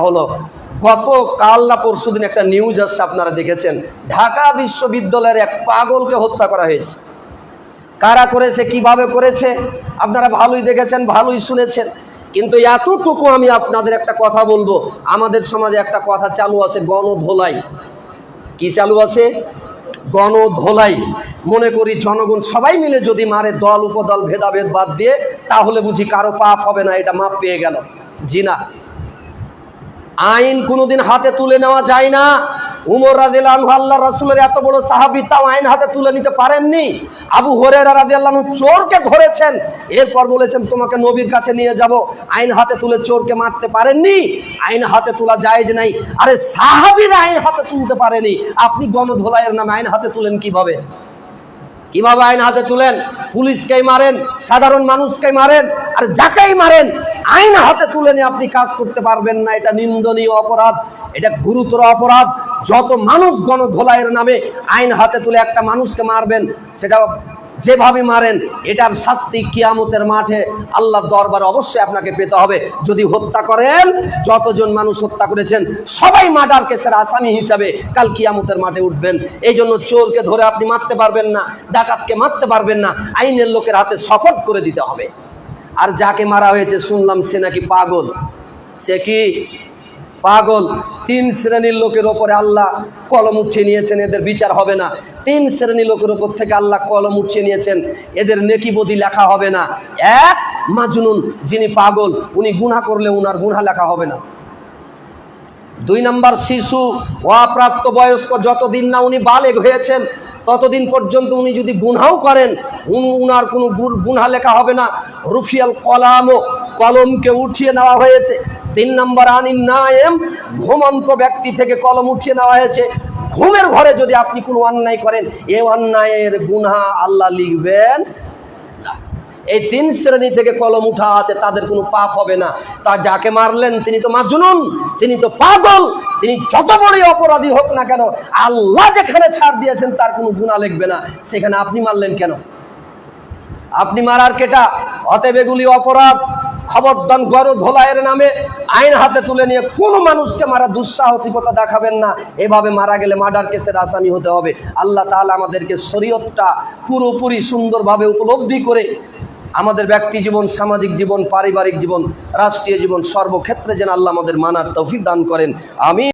হলো গতকাল না পরশুদিন একটা নিউজ আসছে, আপনারা দেখেছেন, ঢাকা বিশ্ববিদ্যালয়ের এক পাগলকে হত্যা করা হয়েছে। কারা করেছে, কিভাবে করেছে, আপনারা ভালোই দেখেছেন, ভালোই শুনেছেন। কিন্তু এতটুকু আমি আপনাদের একটা কথা বলবো, আমাদের সমাজে একটা কথা চালু আছে, গণধোলাই। কি চালু আছে? গণধোলাই। মনে করি জনগণ সবাই মিলে যদি মারে, দল উপদল ভেদাভেদ বাদ দিয়ে, তাহলে বুঝি কারো পাপ হবে না, এটা মাপ পেয়ে গেল। জি না, আইন কোনোদিন হাতে তুলে নেওয়া যায় না। উমর রাদিয়াল্লাহু আনহু আল্লাহর রাসূলের এত বড় সাহাবী, তাও আইন হাতে তুলে নিতে পারেননি। আবু হুরায়রা রাদিয়াল্লাহু আনহু চোরকে ধরেছেন, এরপর বলেছেন তোমাকে নবীর কাছে নিয়ে যাব, আইন হাতে তুলে চোরকে মারতে পারেননি। আইন হাতে তোলা জায়েজ নাই। আরে সাহাবীরা আইন হাতে তুলতে পারেনি, আপনি গণধোলাইয়ের নামে আইন হাতে তুলেন কিভাবে? কিভাবে আইন হাতে তুলেন? পুলিশকেই মারেন, সাধারণ মানুষকেই মারেন, আর যাকেই মারেন আইন হাতে তুলে নিয়ে আপনি কাজ করতে পারবেন না। এটা নিন্দনীয় অপরাধ, এটা গুরুতর অপরাধ। যত মানুষ গণধোলাইয়ের নামে আইন হাতে তুলে একটা মানুষকে মারবেন, সেটা যেভাবে মারেন, এটার শাস্তি কিয়ামতের মাঠে আল্লাহর দরবারে অবশ্যই আপনাকে পেতে হবে। যদি হত্যা করেন, যতজন মানুষ হত্যা করেছেন সবাই মার্ডার কেসের আসামি হিসাবে কাল কিয়ামতের মাঠে উঠবেন। এই জন্য চোরকে ধরে আপনি মারতে পারবেন না, ডাকাতকে মারতে পারবেন না, আইনের লোকের হাতে শপথ করে দিতে হবে। আর যাকে মারা হয়েছে শুনলাম সে নাকি পাগল। সে কি পাগল? 3 শ্রেণীর লোকের ওপরে আল্লাহ কলম উঠিয়ে নিয়েছেন, এদের বিচার হবে না। 3 শ্রেণীর লোকের ওপর থেকে আল্লাহ কলম উঠিয়ে নিয়েছেন, এদের নেকি বদি লেখা হবে না। এক, মাজনুন, যিনি পাগল, উনি গুনাহ করলে উনার গুনাহ লেখা হবে না। 2 নাম্বার, শিশু, অপ্রাপ্ত বয়স্ক, যতদিন না উনি বালেগ হয়েছেন ততদিন পর্যন্ত উনি যদি গুনাহও করেন, উনার কোনো গুনাহ লেখা হবে না। রুফিয়াল কলাম, কলমকে উঠিয়ে নেওয়া হয়েছে। 3 নাম্বার, আনিন নায়েম, ঘুমন্ত ব্যক্তি থেকে কলম উঠিয়ে নেওয়া হয়েছে। ঘুমের ঘরে যদি আপনি কোনো অন্যায় করেন, এই অন্যায়ের গুনাহ আল্লাহ লিখবেন না। এই 3 শ্রেণী থেকে কলম উঠা আছে, তাদের কোনো পাপ হবে না। তা যাকে মারলেন তিনি তো মাজনুন, তিনি তো পাগল, তিনি যত বড়ই অপরাধী হোক না কেন, আল্লাহ যেখানে ছাড় দিয়েছেন তার কোনো গুনাহ লিখবে না। সেখানে আপনি মারলেন কেন? আপনি মারার কেটা? অতএব এগুলি অপরাধ। খবরদার গণধোলাইয়ের নামে আইন হাতে তুলে নিয়ে কোনো মানুষকে মারা দুঃসাহসিকতা দেখাবেন না। এভাবে মারা গেলে মার্ডার কেসের আসামি হতে হবে। আল্লাহ তাআলা আমাদেরকে শরীয়তটা পুরোপুরি সুন্দরভাবে উপলব্ধি করে আমাদের ব্যক্তি জীবন, সামাজিক জীবন, পারিবারিক জীবন, রাষ্ট্রীয় জীবন, সর্বক্ষেত্রে যেন আল্লাহ আমাদের মানার তৌফিক দান করেন। আমিন।